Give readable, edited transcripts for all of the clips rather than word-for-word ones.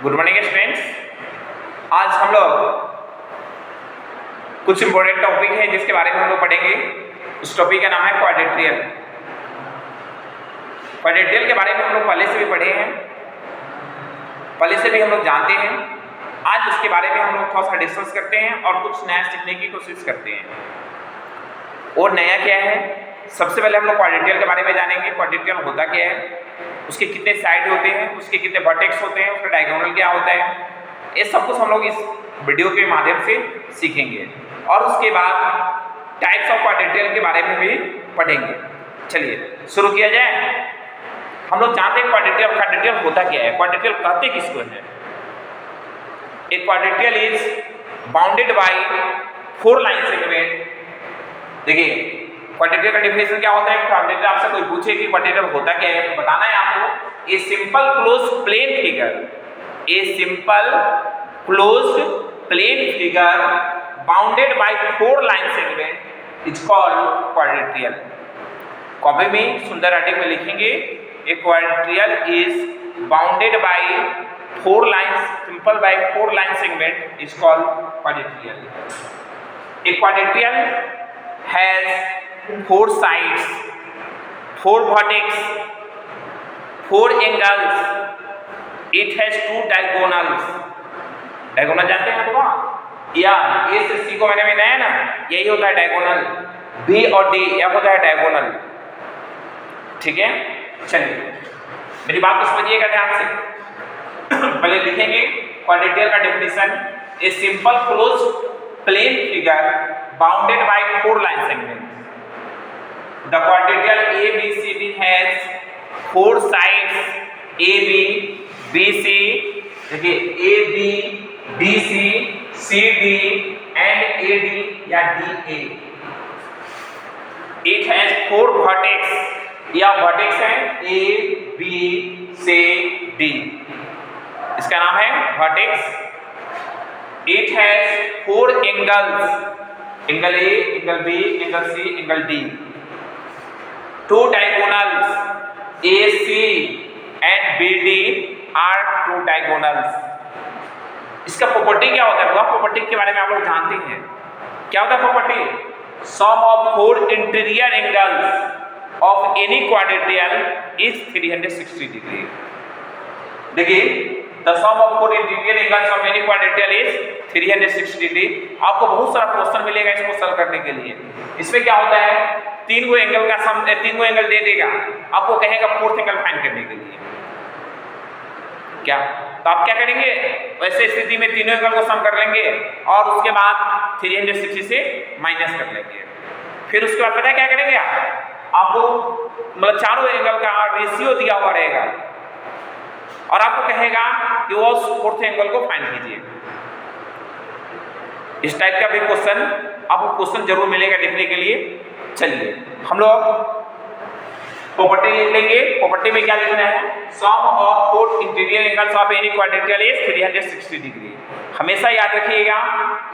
Good morning students. आज हम लोग कुछ इंपॉर्टेंट टॉपिक है जिसके बारे में हम लोग पढ़ेंगे। उस टॉपिक का नाम है क्वाड्रेट्रियल। क्वाड्रेट्रियल के बारे में हम लोग पहले से भी पढ़े हैं, पहले से भी हम लोग जानते हैं। आज उसके बारे में हम लोग थोड़ा सा डिस्कस करते हैं और कुछ नया सीखने की कोशिश करते हैं। और नया क्या है, सबसे पहले हम लोग क्वाड्रेट्रियल के बारे में जानेंगे। क्वाड्रेट्रियल होता क्या है, उसके कितने साइड होते हैं, उसके कितने वर्टेक्स होते हैं, उसका डायगोनल क्या होता है, ये सब कुछ हम लोग इस वीडियो के माध्यम से सीखेंगे। और उसके बाद टाइप्स ऑफ क्वाड्रेट्रियल के बारे में भी पढ़ेंगे। चलिए शुरू किया जाए। हम लोग जानते हैं क्वाड्रेट्रियल होता क्या है, क्वाड्रेट्रियल कहते किसको है। एक quadrilateral is bounded by 4 line segment. देखिए क्वाड्रेट्रियल का डेफिनेशन क्या होता है। क्वाड्रेट्रियल आपसे कोई पूछे कि क्वाड्रेट्रियल होता क्या है, तो बताना है आपको। A simple closed plane figure, a simple closed plane figure bounded by 4 line segment is called quadrilateral. Copy में सुंदर राइटिंग में लिखेंगे, a quadrilateral is bounded by 4 lines, simple by 4 line segment is called quadrilateral. A quadrilateral has 4 sides, 4 vertex, 4 angles, it has 2 diagonals। Diagonal जानते हैं आपको, या ए से सी को मैंने बनाया ना, यही होता है डायगोनल। बी और डी यह होता है डायगोनल। ठीक है, चलिए मेरी बात को समझिएगा ध्यान से। पहले लिखेंगे क्वाड्रेट्रियल का definition, a simple closed plane figure bounded by 4 line segments. The quadrilateral ABCD has 4 sides AB, BC, देखिए AB, BC, CD and AD या DA. It has 4 vertex या vertex है A, B, C, D। इसका नाम है vertex। It has 4 angles, angle A, angle B, angle C, angle D. 2 diagonals AC and BD are 2 diagonals। इसका प्रॉपर्टी क्या होता है, वह प्रॉपर्टी के बारे में आप लोग जानते हैं। क्या होता है property? Sum of 4 interior angles of any quadrilateral is 360 degree. देखिए The sum of 4 interior angles of any quadrilateral is 360 degree. आपको बहुत सारा क्वेश्चन मिलेगा इसको सॉल्व करने के लिए। इसमें क्या होता है, 3 गो एंगल का सम, 3 गो एंगल दे देगा, आपको कहेगा 4th एंगल फाइंड करने के लिए। क्या तो आप क्या करेंगे, वैसे स्थिति में तीनों एंगल को सम कर लेंगे और उसके बाद 360 से माइनस कर लेंगे। फिर उसके बाद पता है क्या करेंगे, आपको मतलब चारों एंगल का रेशियो दिया हुआ रहेगा और आपको कहेगा कि वो 4th एंगल को फाइंड कीजिए। इस टाइप का भी क्वेश्चन आपको क्वेश्चन जरूर मिलेगा देखने के लिए। चलिए हम लोग प्रॉपर्टी लिख लेंगे। प्रॉपर्टी में क्या लिखना है, sum of 4 interior angles of any quadrilateral is 360 degree. हमेशा याद रखिएगा,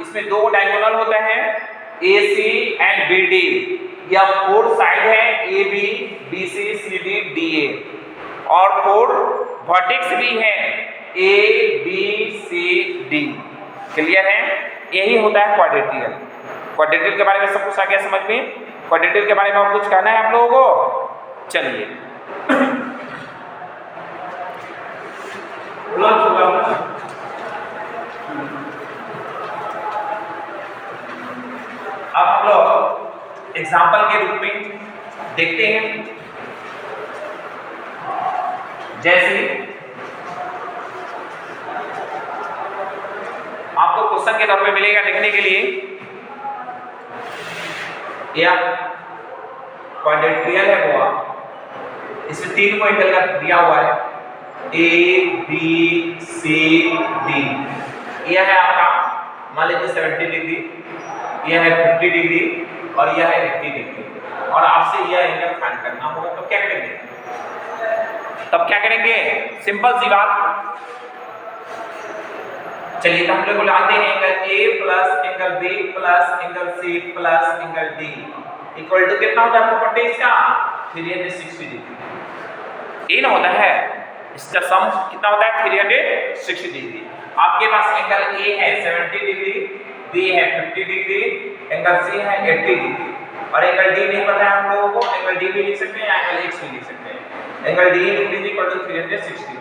इसमें 2 डायगोनल होता है AC एंड BD, या 4 साइड है AB, BC, CD, DA और 4 वर्टेक्स भी है A, B, C, D। Clear है, यही होता है क्वाड्रेट्रियल। क्वाड्रेट्रियल के बारे में सब कुछ आ गया समझ में। क्वाड्रेट्रियल के बारे में और कुछ कहना है आप लोगों को? चलिए अब हम लोग एग्जाम्पल के रूप में देखते हैं। जैसे आपको क्वेश्चन के तौर पे मिलेगा देखने के लिए, या क्वाड्रेट्रियल है वो, इसमें 3 को एंगल का दिया हुआ है A, B, C, D। यह है आपका मान लीजिए 70 डिग्री, यह है 50 डिग्री और यह है 80 डिग्री, और आपसे यह एंगल फाइंड करना होगा। तो क्या करेंगे, तब क्या करेंगे, सिंपल सी बात। चलिए तो हम लोग लाते हैं angle A plus angle B plus angle C plus angle D equal to कितना होता है प्रॉपर्टी इसका 360 डिग्री। ये ना होता है इसका सम कितना होता है 360 डिग्री। आपके पास एंगल ए है 70 डिग्री, बी है 50 डिग्री, एंगल सी है 80 डिग्री और एंगल डी नहीं पता है हम लोगों को। एंगल डी भी लिख सकते हैं या एंगल एक्स भी लिख सकते हैं। Angle D is equal to 360 degree.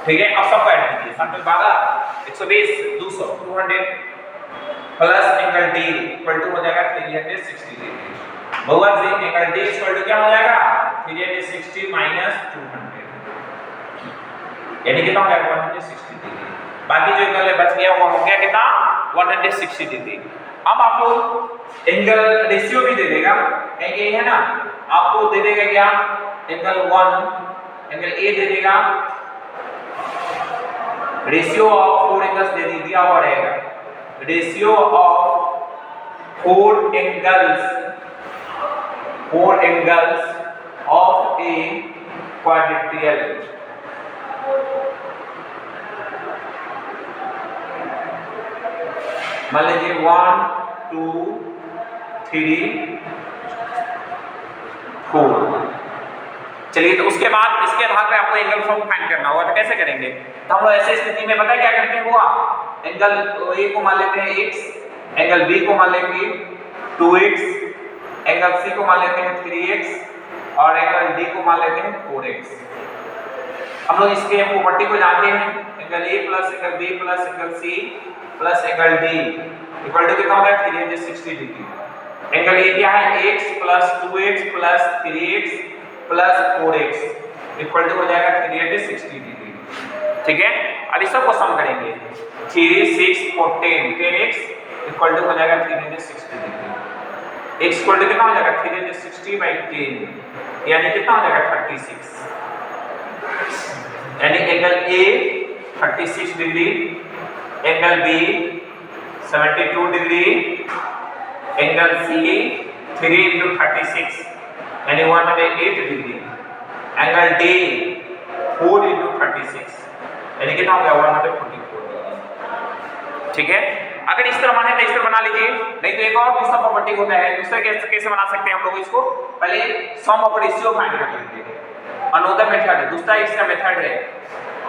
ठीक है, अब सबको ऐड कीजिए। 7 में 12 120 200 200 plus angle D equal to हो जाएगा 360 डिग्री। बहुवचन से एंगल डी इक्वल टू क्या हो जाएगा 360 माइनस 200 यानी कितना हो जाएगा 160 डिग्री। बाकी जो एंगल बच गया वो हो गया कितना 160 डिग्री। अब आपको एंगल रेशियो भी दे देगा, ये है ना, आपको दे देगा क्या एंगल 1 एंगल ए दे देगा, रेशियो ऑफ 4 एंगल्स दे दिया हुआ रहेगा, ratio of 4 angles of a quadrilateral. मान लीजिए 1 2 3 4। चलिए, तो उसके बाद इसके आधार पे आपको एंगल फॉर्म फाइंड करना होगा। तो कैसे करेंगे? तो हम लोग ऐसी स्थिति में पता है क्या करते हैं, हुआ एंगल ए को मान लेते हैं x, एंगल बी को मान लेंगे 2x, एंगल सी को मान लेते हैं 3x और एंगल डी को मान लेते हैं 4x। हम लोग इसके प्रॉपर्टी को जानते हैं, angle A plus angle B plus angle C plus angle D equal to कितना होता है 360 डिग्री। एंगल ए क्या है x plus 2x plus 3x plus 4x equal to हो जाएगा 360 डिग्री। ठीक है, अब इस सब को सम करेंगे 3 6 4 10 10x इक्वल टू हो जाएगा 360 डिग्री। x इक्वल टू कितना हो जाएगा 360 बाई 10 यानी कितना हो जाएगा 36। यानी angle A 36 degree, angle B 72 degree, angle C 3 into 36 यानी 108 डिग्री, एंगल डी 4 into 36 यानी कितना हो गया 144 डिग्री। ठीक है, अगर इस तरह माने तो इस तरह बना लीजिए, नहीं तो एक और दूसरा प्रॉपर्टी होता है। दूसरा कैसे बना सकते हैं हम लोग इसको, पहले सम ऑफ रेशियो फाइंड कर लेंगे, अनोदर मेथड। दूसरा इसका मेथड है,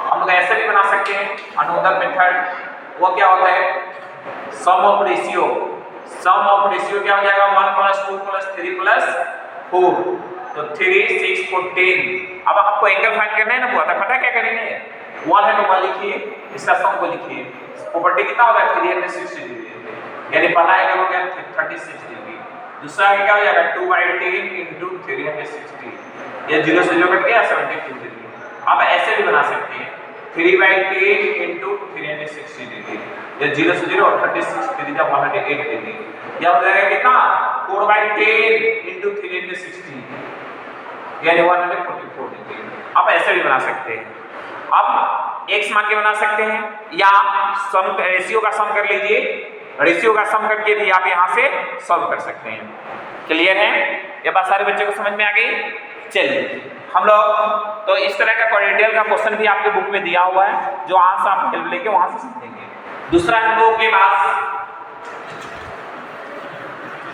हम लोग ऐसे भी बना सकते हैं अनोदर मेथड। वो क्या होता है sum of ratio. Sum of ratio क्या हो जाएगा 1 + 2 + 3 + 4 तो 3 6 4 10। अब आपको एंगल फाइंड करना है ना, वो पता क्या करेंगे 1 है तो 1 लिखिए, इसका सम को लिखिए। प्रॉपर्टी कितना होगा 360 डिग्री यानी पहला एंगल हो गया 36 डिग्री, दूसरा क्या हो जाएगा 2/10 into 360 ये 0 से 0 कट गया 72 डिग्री। आप ऐसे भी बना सकते हैं 3/10 into 360 डिग्री ये 0 से 0 36 डिग्री का 108 डिग्री। यह हो जाएगा कितना 4/10 into 360 यानी 144 डिग्री। आप ऐसे भी बना सकते हैं। अब x मान के बना सकते हैं या सम रेशियो का सम कर लीजिए, रेशियो का सम करके भी आप यहाँ से सॉल्व कर सकते हैं। क्लियर है? ये बात सारे बच्चों को समझ में आ गई? चलिए, हम लोग तो इस तरह का क्वाड्रेटियल का क्वेश्चन भी आपके बुक में दिया हुआ है, जो वहां से आप हेल्प लेके वहां से सीखेंगे। दूसरा हम लोगों के पास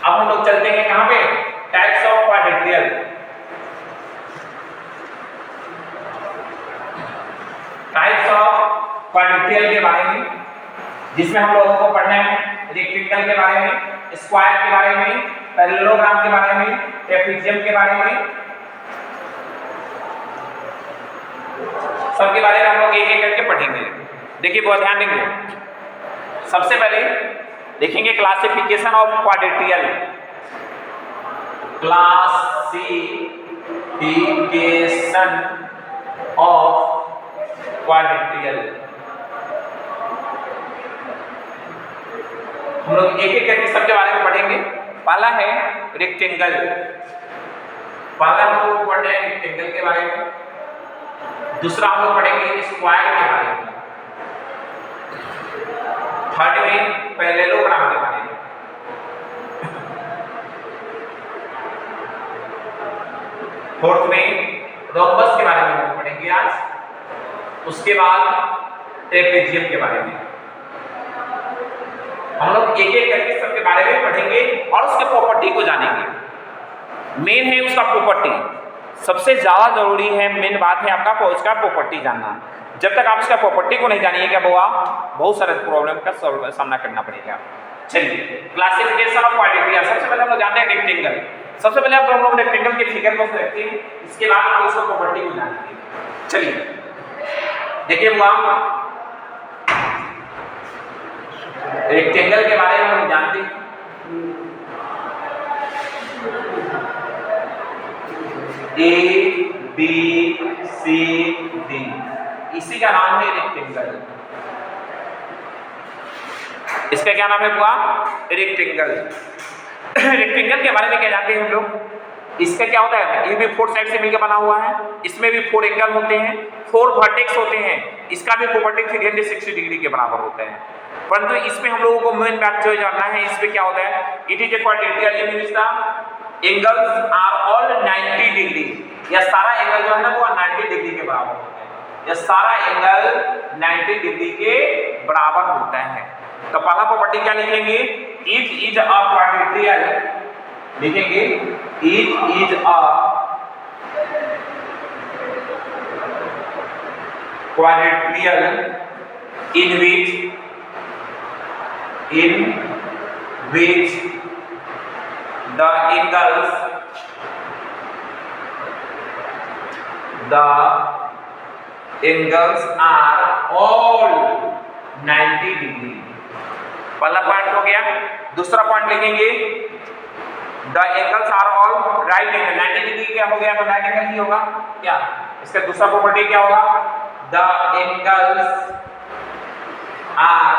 अब हम लोग चलते हैं कहां पे, टाइप्स ऑफ क्वाड्रेटियल। टाइप्स ऑफ क्वाड्रेटियल के बारे में, जिसमें हम लोगों को पढ़ना है रेक्टेंगल के बारे में, स्क्वायर के बारे में, पैरेललोग्राम के बारे में, ट्रेपेजियम के बारे में, सबके बारे में हम लोग एक एक करके पढ़ेंगे। देखिए बहुत ध्यान देंगे। सबसे पहले देखेंगे क्लासिफिकेशन ऑफ क्वाड्रेटियल। क्लासिफिकेशन ऑफ क्वाड्रेटियल हम लोग एक एक करके सबके बारे में पढ़ेंगे। पहला है रेक्टेंगल, पहला हम लोग पढ़ रहे हैं रेक्टेंगल के बारे में। दूसरा हम लोग पढ़ेंगे स्क्वायर के बारे में। थर्ड में पैरेललोग्राम के बारे में। फोर्थ में रोम्बस के बारे में हम पढ़ेंगे आज। उसके बाद ट्रेपेजियम के बारे में। हम लोग एक एक करके सबके बारे में पढ़ेंगे और उसके प्रॉपर्टी को जानेंगे। मेन है उसका प्रॉपर्टी, सबसे ज़्यादा जरूरी है, मेन बात है आपका उसका प्रॉपर्टी जानना। जब तक आप उसका प्रॉपर्टी को नहीं जानिए क्या हुआ, बहुत सारे प्रॉब्लम का सामना करना पड़ेगा। चलिए, क्लासिफिकेशन ऑफ क्वाड्रेटिक। सबसे पहले हम लोग जानते हैं रेक्टेंगल। सबसे पहले आप लोग रेक्टेंगल के फिगर को देखते हैं, इसके बाद आप उसको प्रॉपर्टी को जानेंगे। चलिए देखिए हुआ, रेक्टेंगल के बारे में हम जानते हैं। ए बी सी डी, इसी का नाम है रेक्टेंगल। इसका क्या नाम है हुआ, रेक्टेंगल। रेक्टेंगल के बारे में क्या जानते हैं हम लोग, इसका क्या होता है, ये भी 4 साइड से मिलकर बना हुआ है, इसमें भी 4 एंगल होते हैं, 4 वर्टेक्स होते हैं, इसका भी प्रॉपर्टी 360 डिग्री के बराबर होता है। परंतु इसमें हम लोगों को मेन बात जो जानना है, इसमें क्या होता है, it is a quadratic means the angles are all 90 degree. यह सारा एंगल जो है ना वो 90 डिग्री के बराबर होता है, यह सारा एंगल 90 डिग्री के बराबर होता है। तो पहला प्रॉपर्टी क्या लिखेंगे, इट इज अ क्वाड्रेटिक, लिखेंगे it is a quadratic in which the angles are all 90 degree. पहला पॉइंट हो गया। दूसरा पॉइंट लिखेंगे the angles are all right angle. 90 degree क्या हो गया, तो राइट एंगल ही होगा क्या। इसका दूसरा प्रॉपर्टी क्या होगा, the angles are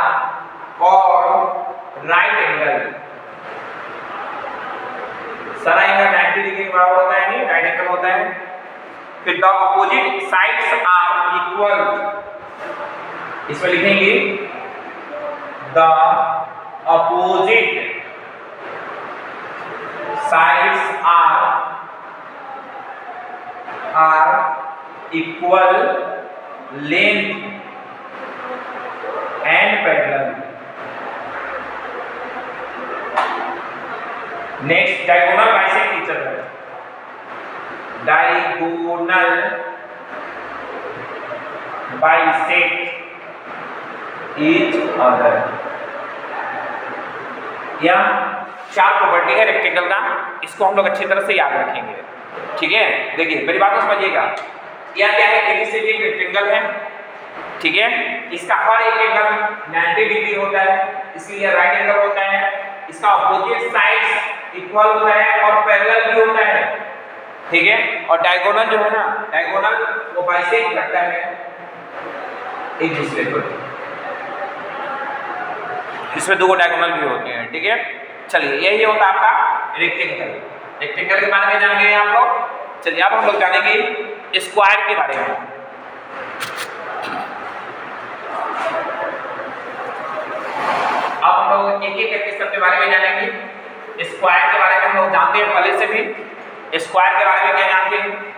all right angle. सारा एंगल 90 डिग्री के बराबर होता है, नहीं राइट एंगल होता है। फिर the opposite sides are equal, इसमें लिखेंगे the opposite sides are equal length and parallel. Next diagonal bisect each other, diagonal bisect each other. यह 4 प्रॉपर्टी है रेक्टेंगल का, इसको हम लोग अच्छी तरह से याद रखेंगे, ठीक है। देखिए मेरी बात को समझिएगा, यह क्या है, एबीसीडी रेक्टेंगल है, ठीक है। इसका हर एक एंगल 90 डिग्री होता है, इसलिए राइट एंगल होता है। इसका अपोजिट साइड्स इक्वल होता है और पैरेलल भी होता है, ठीक है। और डायगोनल जो है ना, डायगोनल वो बाइसेक्ट करता है एक दूसरे को, इसमें 2 डायगोनल भी होते हैं, ठीक है। चलिए यही होता है आपका रेक्टेंगल। रेक्टेंगल के बारे में जान गए आप लोग। चलिए अब हम लोग जानेंगे स्क्वायर के बारे में। अब हम लोग एक एक करके सबके बारे में जानेंगे। स्क्वायर के बारे में हम लोग जानते हैं पहले से भी। स्क्वायर के बारे में क्या जानते हैं,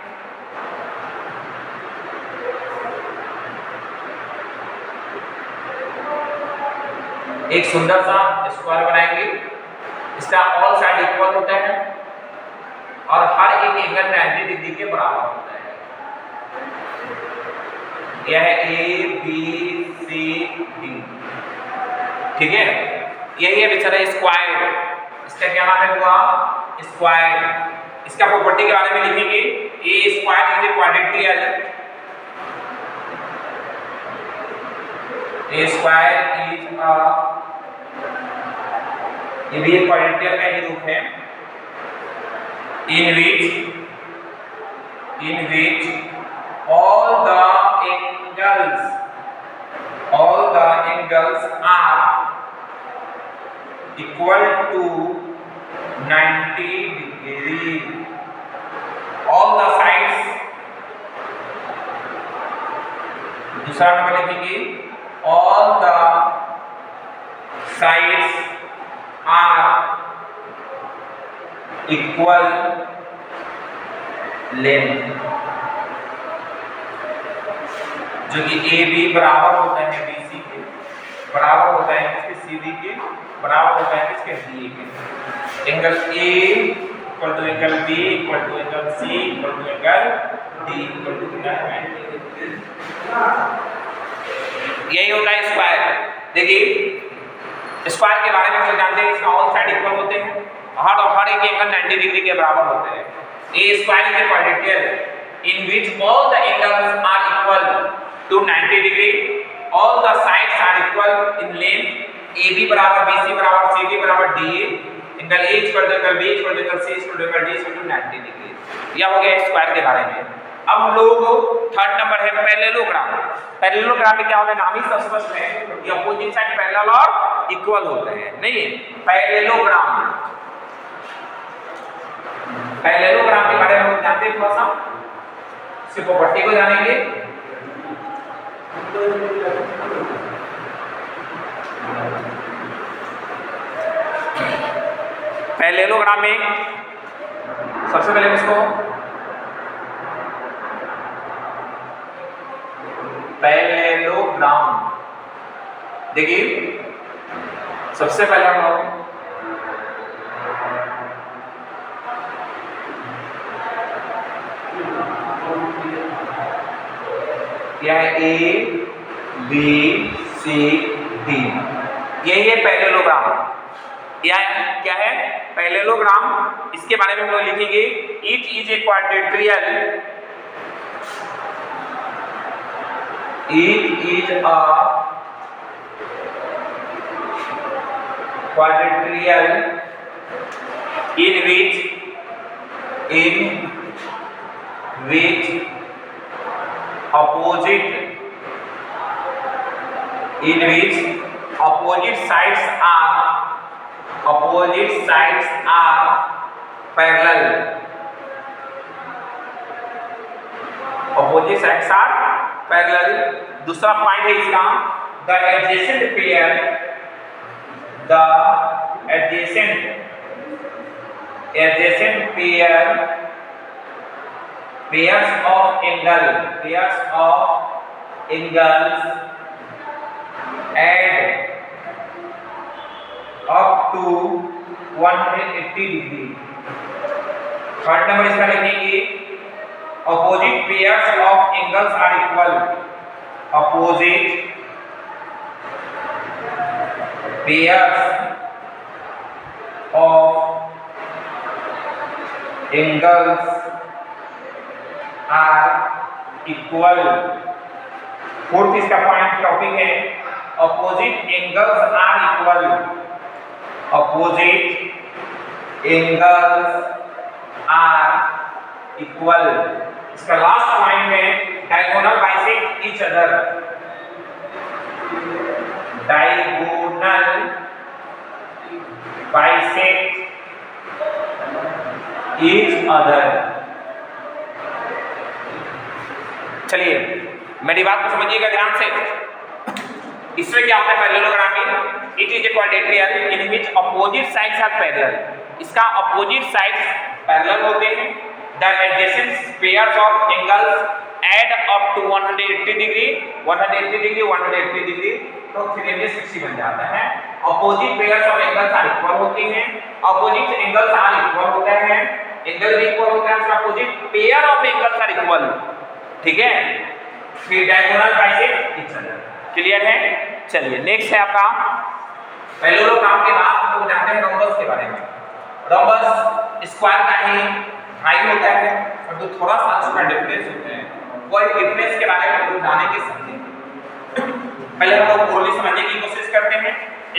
एक सुंदर सा स्क्वायर बनाएंगे, इसका ऑल साइड इक्वल होता है और हर एक एंगल 90 डिग्री के बराबर होता है। यह है ए बी सी डी, ठीक है। यही है बेचारा स्क्वायर। इसका क्या नाम है हुआ, स्क्वायर। इसका प्रॉपर्टी के बारे में लिखेंगे, a square is a quadrilateral, a square is a, ये भी एक क्वाड्रेटिक का ही रूप है, in which all the angles are equal to 90 degree. All the sides, दूसरा नंबर लिखेंगे, all the sides are equal length, जो कि ए बी बराबर होता है बी सी के, बराबर होता है इसके सी डी के, बराबर होता है इसके डी ए के। Angle A equal to angle B equal to angle C equal to angle D equal to 90 degree. यही होता है स्क्वायर। देखिए स्क्वायर के बारे में हम जानते हैं, इसका ऑल साइड इक्वल होते हैं, हर एक एंगल 90 डिग्री के बराबर होते हैं। A square is a quadrilateral in which all the angles are equal to 90 degree, all the sides are equal in length, AB बराबर BC बराबर CD बराबर DA, angle A equal to angle B equal to angle C equal to angle D equal to 90 degree. यह हो गया square के बारे में। अब हम लोग थर्ड नंबर है पैरेललोग्राम। पैरेललोग्राम में क्या होता है, नाम ही स्पष्ट है कि अपोजिट साइड पैरेलल और इक्वल होते हैं। नहीं, पैरेललोग्राम, पैरेललोग्राम के बारे में हम जानते हैं थोड़ा सा, इसकी प्रॉपर्टी को जानेंगे। पैरेललोग्राम में सबसे पहले इसको पैरेललोग्राम देखिए, सबसे पहले हम लोग यह A B C D यही है पैरेललोग्राम। यह क्या है पैरेललोग्राम, इसके बारे में हम लोग लिखेंगे it is a quadrilateral, it is a quadrilateral in which opposite sides are parallel, opposite sides are parallel। दूसरा पॉइंट है इसका the adjacent pairs of angles add up to 180 degree. Third number इसका लिखेंगे opposite pairs of angles are equal, opposite pairs of angles are equal। Fourth इसका point topic है opposite angles are equal, opposite angles are equal। इसका last point है diagonal bisect each other, diagonal bisect each other। चलिए मेरी बात को समझिएगा ध्यान से। इसमें क्या होता है पैरेललोग्राम में, it is a quadrilateral in which opposite sides are parallel, इसका अपोजिट साइड्स पैरेलल होते हैं। The adjacent pairs of angles add up to 180 degree, 180 degree 180 degree, तो 360 बन जाता है। Opposite pairs of angles are equal होती हैं, अपोजिट एंगल्स आर इक्वल होते हैं, एंगल भी इक्वल होता है, उसका opposite pair of angles are equal. ठीक है, फिर diagonal bisect each other. Clear है? चलिए नेक्स्ट है आपका पैरेललोग्राम के बाद हम लोग जानते हैं रोम्बस के बारे में। रोम्बस स्क्वायर का ही हाई होता है और जो थोड़ा सा उसका डिफरेंस होता है, वो डिफरेंस के बारे में हम लोग जानेंगे समझेंगे। पहले हम लोग पूरी समझने की कोशिश करते हैं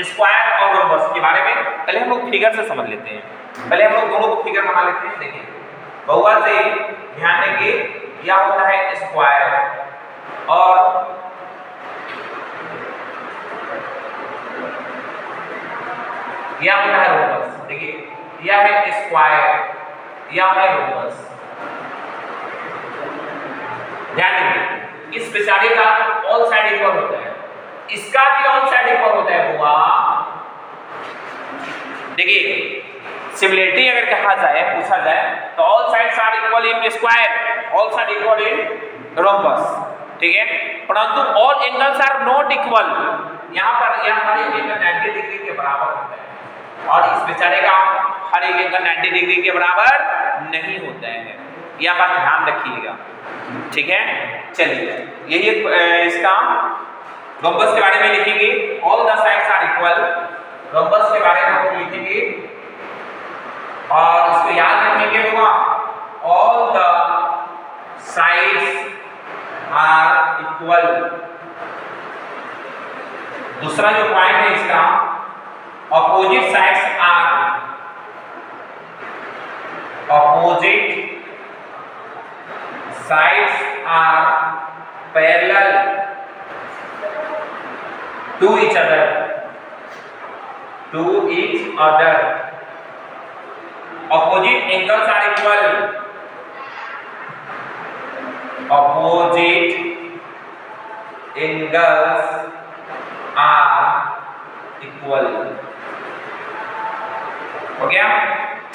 स्क्वायर और रोम्बस के बारे में। पहले हम लोग फिगर से समझ लेते हैं, पहले हम लोग दोनों को फिगर बना लेते हैं। देखिए बहुवचन से ध्यान देंगे, यह होता है स्क्वायर और यह होता है रोम्बस। देखिए यह है स्क्वायर, यह है रोम्बस। ध्यान देंगे इस बेचारे का ऑल साइड इक्वल होता है, इसका भी ऑल साइड इक्वल होता है बुआ। देखिए सिमिलरिटी अगर कहा जाए, पूछा जाए तो all sides are equal in square, all side equal in rhombus. ठीक है, परंतु all angles are not equal. यहाँ पर यह हमारे एंगल 90 डिग्री के बराबर होता है और इस बेचारे का हर एक एंगल 90 डिग्री के बराबर नहीं होता है, यह बात ध्यान रखिएगा, ठीक है। चलिए यही इसका रोम्बस के बारे में लिखेंगे, all the sides are equal, rhombus के बारे में हम लिखेंगे और इसको याद रखेंगे होगा, all the sides are equal. दूसरा जो पॉइंट है इसका, opposite sides are, opposite sides are parallel to each other, to each other, opposite angles are equal, opposite angles are equal। हो गया।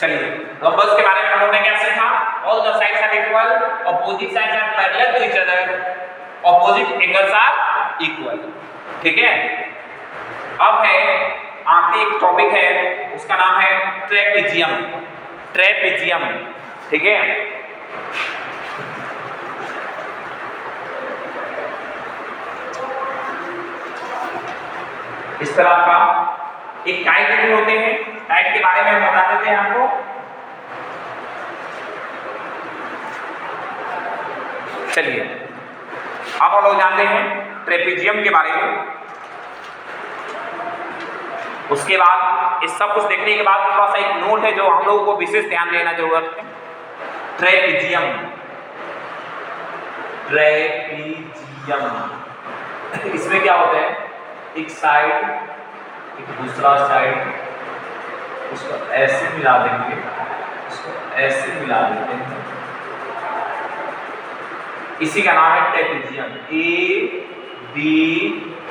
चलिए रोम्बस के बारे में हम लोगों ने क्या सीखा, all the sides are equal, opposite sides are parallel to each other, opposite angles are equal, ठीक है। अब है आखिरी एक टॉपिक है, उसका नाम है ट्रेपेजियम, ट्रेपेजियम, ठीक है। इस तरह का एक काइट भी होते हैं, काइट के बारे में हम बता देते हैं आपको। चलिए अब हम लोग जानते हैं ट्रेपेजियम के बारे में। उसके बाद इस सब कुछ देखने के बाद थोड़ा सा एक नोट है जो हम लोगों को विशेष ध्यान देना जरूरत है। ट्रेपेजियम, ट्रेपेजियम इसमें क्या होता है, एक साइड एक दूसरा साइड, उसको ऐसे मिला देंगे, उसको ऐसे मिला देते हैं, इसी का नाम है trapezium, A B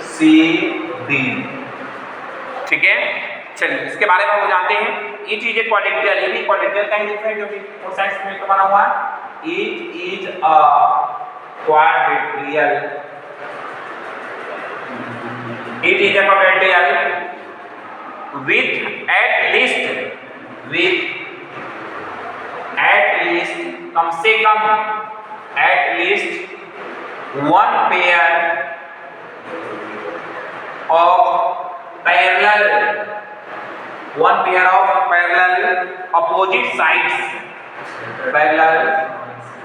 C D, ठीक है। चलिए इसके बारे में हम जानते हैं। ये चीज क्वाड्रेटियल, ये भी क्वाड्रेटियल का ही रूप है जो कि फोर साइड्स में मिलकर बना हुआ है। It is a quadrilateral, it is a quadrilateral with at least कम से कम at least one pair of parallel opposite sides, parallel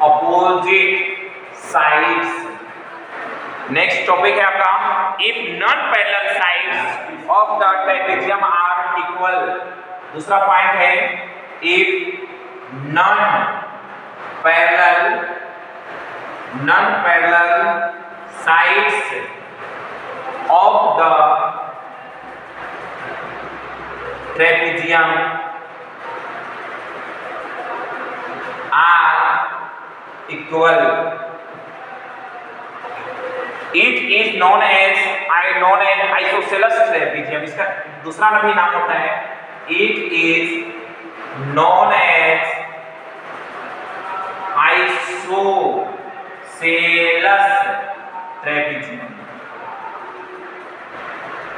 opposite sides। Next topic है आपका, if non parallel sides of the trapezium are equal. दूसरा point है, if non parallel sides of the trapezium are equal, It is known as isosceles trapezium। इसका दूसरा भी नाम होता है, It is known as isosceles trapezium।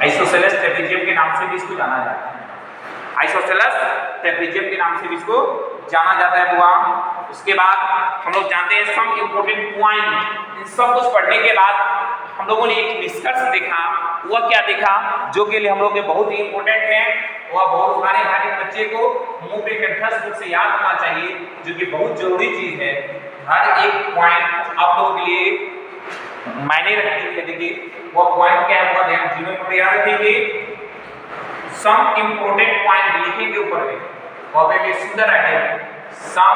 Isosceles trapezium के नाम से भी इसको जाना जाता है, आइसोसेलेस ट्रेपेजियम के नाम से भी इसको जाना जाता है बुआ। उसके बाद हम लोग जानते हैं सम इम्पोर्टेंट पॉइंट। इन सब कुछ पढ़ने के बाद हम लोगों ने एक निष्कर्ष देखा, वह क्या देखा जो कि हम लोग के बहुत ही इम्पोर्टेंट है, वह बहुत सारे हर एक बच्चे को मुंह पे कंठस्थ रूप से याद होना चाहिए, जो कि बहुत जरूरी चीज है। हर एक पॉइंट आप लोगों के लिए मायने रखती है। देखिए वह पॉइंट क्या है, वह ध्यान जीवन पर याद रखेंगे। सम इम्पोर्टेंट पॉइंट लिखेंगे ऊपर में, और पे सुंदर आइडिया, सम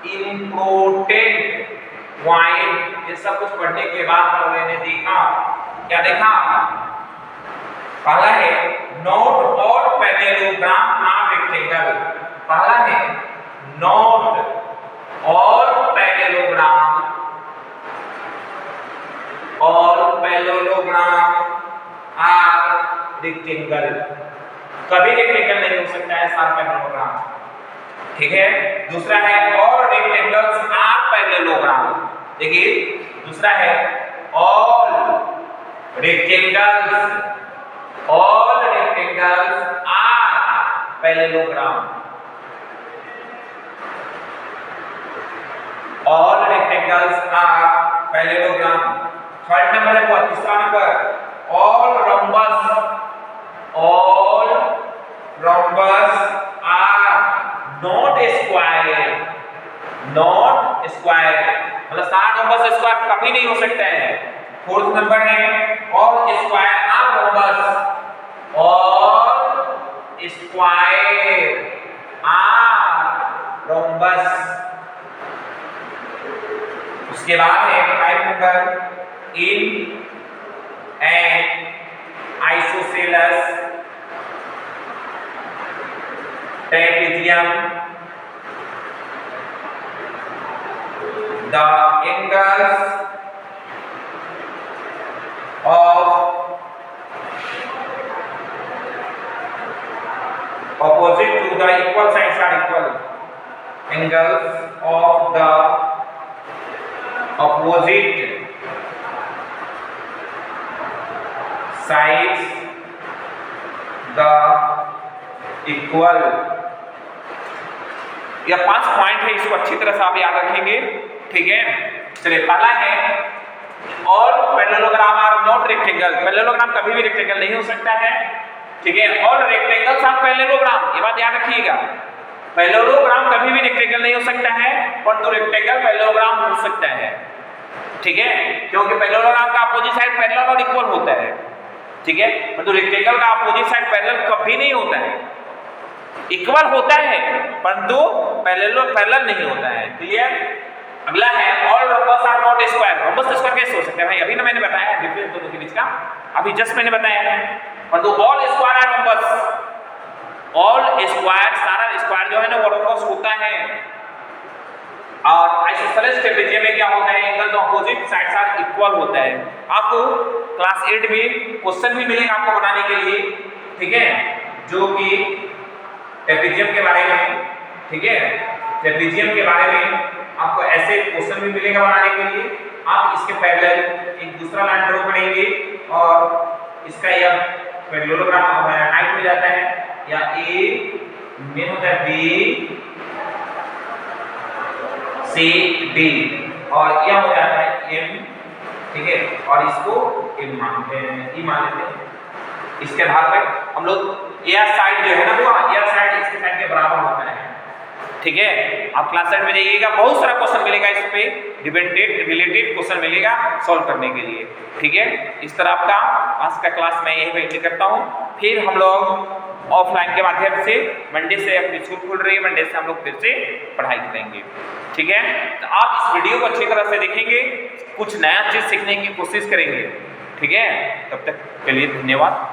इम्पोर्टेंट पॉइंट। ये सब कुछ पढ़ने के बाद हम लोगों ने देखा, क्या देखा, पहला है नोट और पैरेललोग्राम नॉट रेक्टेंगल। पहला है नोट और पैरेललोग्राम, और पैरेललोग्राम आर रेक्टेंगल। कभी रेक्टेंगल नहीं हो सकता है सारा पैरेललोग्राम, ठीक है। दूसरा है और रेक्टेंगल्स आर पैरेललोग्राम। देखिए दूसरा है all rectangles are parallelogram. Rectangles are parallelogram. Third number है वो तीसरा नंबर, all rhombus are not square, not square, मतलब सारे rhombus स्क्वायर कभी नहीं हो सकते हैं। फोर्थ नंबर है all square are rhombus, all square are rhombus। उसके बाद है 5 number, in an isosceles trapezium the angles of opposite to the equal sides are equal, angles of the opposite sides the equal। यह 5 point है, इसको अच्छी तरह से आप याद रखेंगे, ठीक है। चलिए पहला है all parallelogram are not rectangle, parallelogram कभी भी रेक्टेंगल नहीं हो सकता है, ठीक है। ऑल रेक्टेंगल्स आर पैरेललोग्राम, ये बात याद रखिएगा, पैरेललोग्राम कभी भी रेक्टेंगल नहीं हो सकता है, परंतु रेक्टेंगल पैरेललोग्राम हो सकता है, ठीक है, क्योंकि पैरेललोग्राम का अपोजिट साइड पैरेलल और इक्वल होता है, ठीक है, परंतु रेक्टेंगल का अपोजिट साइड पैरेलल कभी नहीं होता है, इक्वल होता है परंतु पैरेलल नहीं होता है, क्लियर। अगला है all rhombus are not square, rhombus square कैसे हो सकता है भाई, अभी ना मैंने बताया डिफरेंस दोनों के बीच का, अभी जस्ट मैंने बताया है, परंतु all square are rhombus, all square सारा स्क्वायर जो है ना वो rhombus होता है। और आइसोसेलेस ट्रेपेजियम में क्या होता है, angles opposite sides are equal होता है। आपको क्लास 8 में क्वेश्चन भी मिलेगा आपको बनाने के लिए, ठीक है, जो कि ट्रेपेजियम के बारे में, ठीक है, ट्रेपेजियम के बारे में आपको ऐसे क्वेश्चन भी मिलेगा बनाने के लिए। आप इसके पैरेलल एक दूसरा लाइन ड्रॉ करेंगे और इसका यह पैरेललोग्राम हाइट हो जाता है, या ए मेन होता है बी सी डी और यह हो जाता है एम, ठीक है, और इसको एम मानते हैं, ई मान लेते हैं। इसके आधार पर हम लोग एयर साइड जो है ना वो एयर साइड इसके साइड के बराबर होता है, ठीक है। आप क्लास 8 में जाइएगा, बहुत सारा क्वेश्चन मिलेगा, इस पे डिपेंडेंट रिलेटेड क्वेश्चन मिलेगा सॉल्व करने के लिए, ठीक है। इस तरह आपका आज का क्लास मैं यही पे एंड करता हूँ। फिर हम लोग ऑफलाइन के माध्यम से मंडे से अपनी स्कूल खुल रही है, मंडे से हम लोग फिर से पढ़ाई करेंगे, ठीक है। तो आप इस वीडियो को अच्छी तरह से देखेंगे, कुछ नया चीज सीखने की कोशिश करेंगे, ठीक है। तब तक के लिए धन्यवाद।